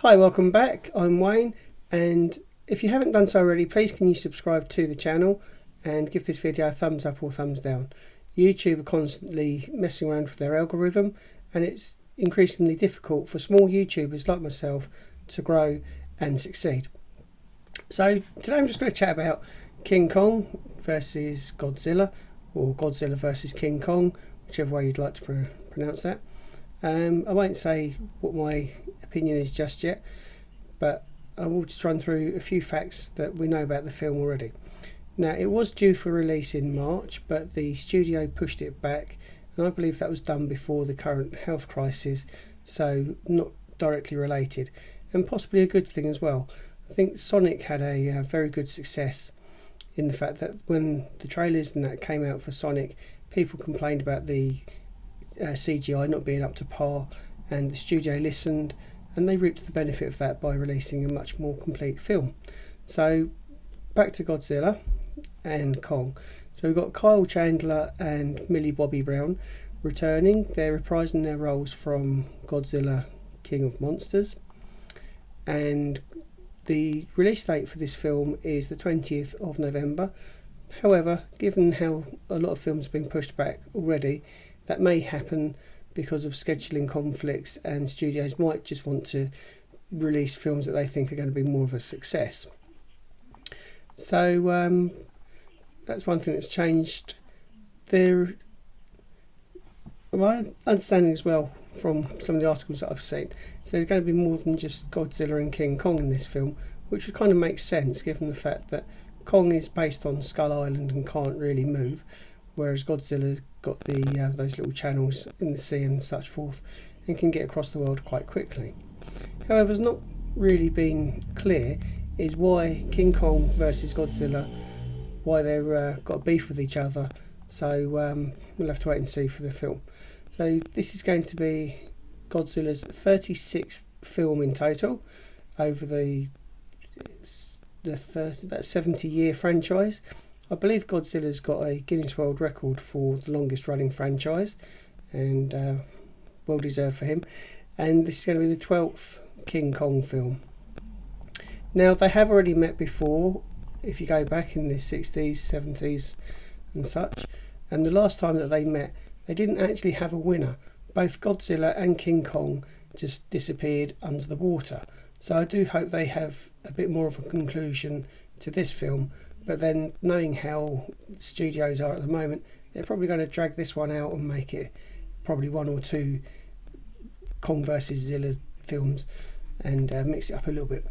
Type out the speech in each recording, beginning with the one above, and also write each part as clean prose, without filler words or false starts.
Hi, welcome back. I'm Wayne, and if you haven't done so already, please can you subscribe to the channel and give this video a thumbs up or thumbs down. YouTube are constantly messing around with their algorithm, and it's increasingly difficult for small YouTubers like myself to grow and succeed. So today I'm just going to chat about King Kong versus Godzilla, or Godzilla versus King Kong, whichever way you'd like to pronounce that. I won't say what my opinion is just yet, but I will just run through a few facts that we know about the film already. Now, it was due for release in March, but the studio pushed it back, and I believe that was done before the current health crisis, so not directly related, and possibly a good thing as well. I think Sonic had a very good success in the fact that when the trailers and that came out for Sonic, people complained about the CGI not being up to par, and the studio listened and they reaped the benefit of that by releasing a much more complete film. So back to Godzilla and Kong. So we've got Kyle Chandler and Millie Bobby Brown returning. They're reprising their roles from Godzilla King of Monsters, and the release date for this film is the 20th of November. However, given how a lot of films have been pushed back already, that may happen because of scheduling conflicts, and studios might just want to release films that they think are going to be more of a success. So that's one thing that's changed. My understanding as well from some of the articles that I've seen, so there's going to be more than just Godzilla and King Kong in this film, which kind of makes sense given the fact that Kong is based on Skull Island and can't really move, whereas Godzilla's got the those little channels in the sea and such forth, and can get across the world quite quickly. However, it's not really been clear is why King Kong versus Godzilla, why they're got beef with each other. So we'll have to wait and see for the film. So this is going to be Godzilla's 36th film in total over the about 70-year franchise. I believe Godzilla's got a Guinness World Record for the longest running franchise, and well deserved for him. And this is going to be the 12th King Kong film. Now, they have already met before, if you go back in the 60s, 70s and such, and the last time that they met, they didn't actually have a winner. Both Godzilla and King Kong just disappeared under the water. So I do hope they have a bit more of a conclusion to this film, but then knowing how studios are at the moment, they're probably going to drag this one out and make it probably one or two Kong versus Zilla films and mix it up a little bit.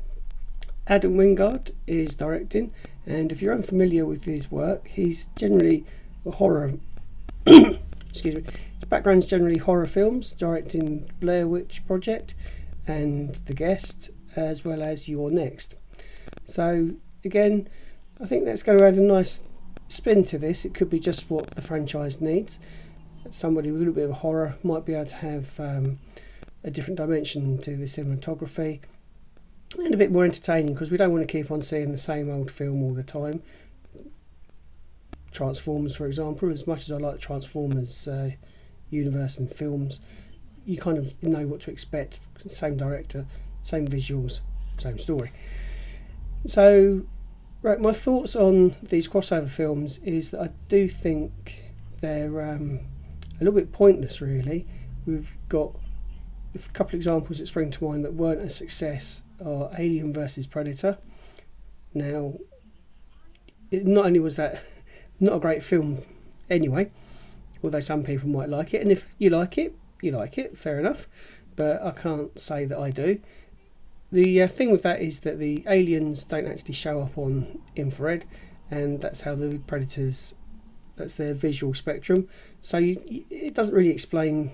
Adam Wingard is directing, and if you're unfamiliar with his work, he's generally a horror excuse me, his background's generally horror films, directing Blair Witch Project and The Guest, as well as You're Next. So again, I think that's going to add a nice spin to this. It could be just what the franchise needs. Somebody with a little bit of horror might be able to have a different dimension to the cinematography, and a bit more entertaining, because we don't want to keep on seeing the same old film all the time. Transformers, for example, as much as I like the Transformers universe and films, you kind of know what to expect. Same director, same visuals, same story. So, right, my thoughts on these crossover films is that I do think they're a little bit pointless, really. We've got a couple of examples that spring to mind that weren't a success are Alien versus Predator. Now, not only was that not a great film anyway, although some people might like it, and if you like it, fair enough, but I can't say that I do. The thing with that is that the aliens don't actually show up on infrared, and that's how the Predators, that's their visual spectrum, so it doesn't really explain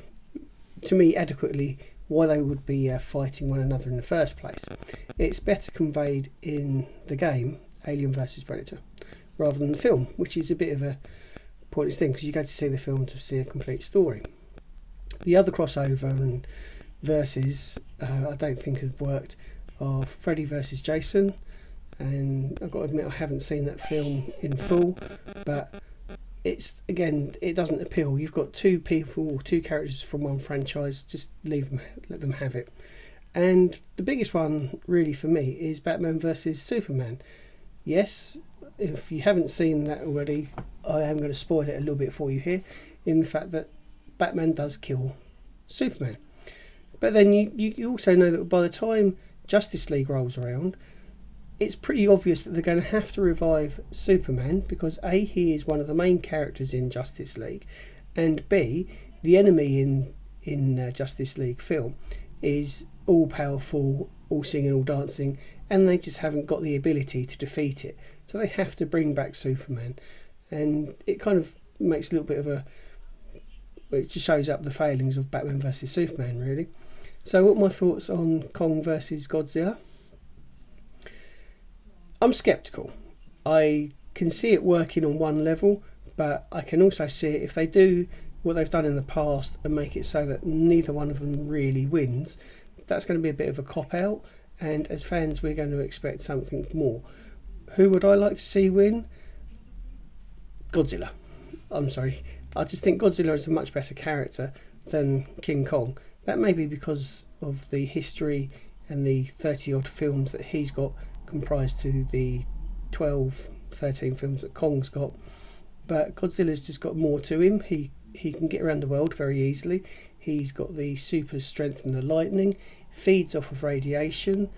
to me adequately why they would be fighting one another in the first place. It's better conveyed in the game, Alien vs Predator, rather than the film, which is a bit of a pointless thing, because you go to see the film to see a complete story. The other crossover and versus I don't think have worked are Freddy versus Jason, and I've got to admit I haven't seen that film in full, but it's, again, it doesn't appeal. You've got two people, two characters from one franchise, just let them have it. And the biggest one really for me is Batman vs Superman. Yes, if you haven't seen that already, I am going to spoil it a little bit for you here, in the fact that Batman does kill Superman. But then you also know that by the time Justice League rolls around, it's pretty obvious that they're going to have to revive Superman, because A, he is one of the main characters in Justice League, and B, the enemy in Justice League film is all powerful, all singing, all dancing, and they just haven't got the ability to defeat it. So they have to bring back Superman, and it kind of makes a little bit of it just shows up the failings of Batman vs Superman, really. So what are my thoughts on Kong versus Godzilla? I'm sceptical. I can see it working on one level, but I can also see it, if they do what they've done in the past and make it so that neither one of them really wins, that's going to be a bit of a cop-out, and as fans we're going to expect something more. Who would I like to see win? Godzilla. I'm sorry. I just think Godzilla is a much better character than King Kong. That may be because of the history and the 30 odd films that he's got, comprised to the 12, 13 films that Kong's got. But Godzilla's just got more to him. He can get around the world very easily. He's got the super strength and the lightning, feeds off of radiation,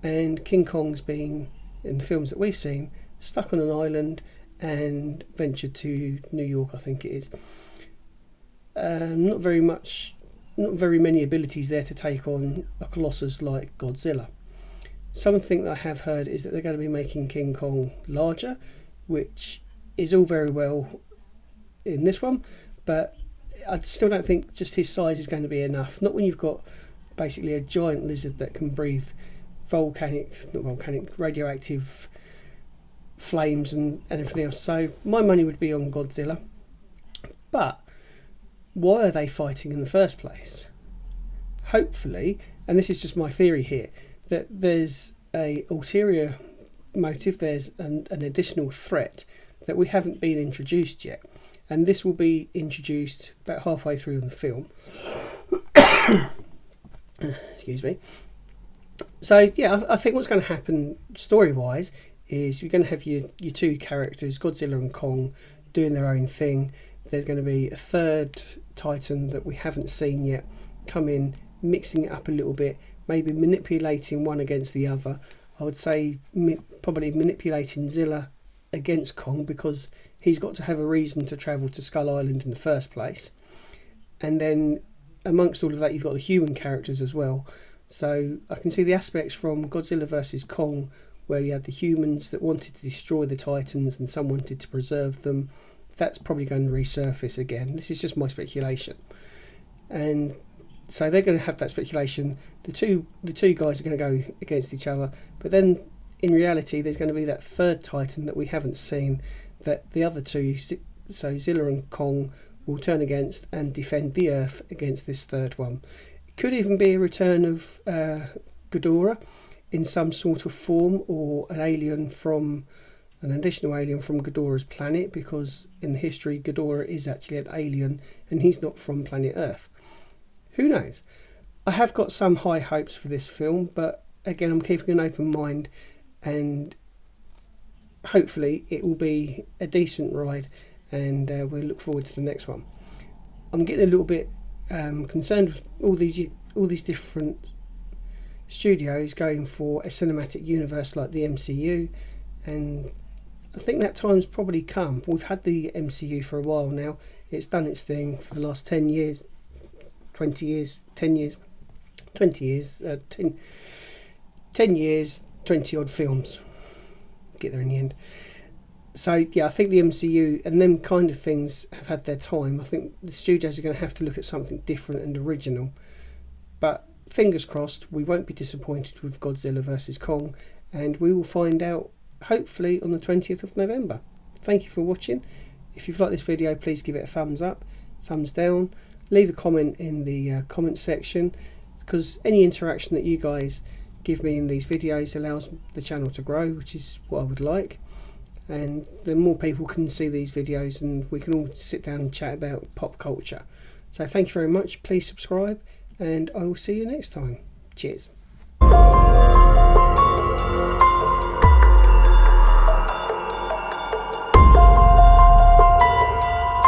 and King Kong's been, in the films that we've seen, stuck on an island and ventured to New York, I think it is. Not very many abilities there to take on a colossus like Godzilla. Something that I have heard is that they're going to be making King Kong larger, which is all very well in this one, but I still don't think just his size is going to be enough. Not when you've got basically a giant lizard that can breathe radioactive flames and everything else. So my money would be on Godzilla. But why are they fighting in the first place? Hopefully, and this is just my theory here, that there's a ulterior motive, there's an additional threat that we haven't been introduced yet, and this will be introduced about halfway through in the film. Excuse me. So yeah, I think what's going to happen story wise is you're going to have your two characters, Godzilla and Kong, doing their own thing. There's going to be a third Titan that we haven't seen yet come in, mixing it up a little bit, maybe manipulating one against the other. I would say probably manipulating Zilla against Kong, because he's got to have a reason to travel to Skull Island in the first place. And then amongst all of that, you've got the human characters as well. So I can see the aspects from Godzilla versus Kong, where you had the humans that wanted to destroy the Titans and some wanted to preserve them. That's probably going to resurface again. This is just my speculation. And so they're going to have that speculation. The two guys are going to go against each other, but then in reality there's going to be that third Titan that we haven't seen, that the other two, so Zilla and Kong, will turn against and defend the Earth against this third one. It could even be a return of Ghidorah in some sort of form, or an additional alien from Ghidorah's planet, because in the history Ghidorah is actually an alien and he's not from planet Earth. Who knows? I have got some high hopes for this film, but again I'm keeping an open mind, and hopefully it will be a decent ride, and we'll look forward to the next one. I'm getting a little bit concerned with all these different studios going for a cinematic universe like the MCU, and I think that time's probably come. We've had the MCU for a while now. It's done its thing for the last 10 years, 20 years, 10 years, 20 years, 10 years, 20 odd films. Get there in the end. So yeah, I think the MCU and them kind of things have had their time. I think the studios are going to have to look at something different and original. But fingers crossed, we won't be disappointed with Godzilla vs Kong, and we will find out hopefully on the 20th of November. Thank you for watching. If you've liked this video, please give it a thumbs up, thumbs down, leave a comment in the comment section, because any interaction that you guys give me in these videos allows the channel to grow, which is what I would like, and the more people can see these videos and we can all sit down and chat about pop culture. So thank you very much, please subscribe, and I will see you next time. Cheers.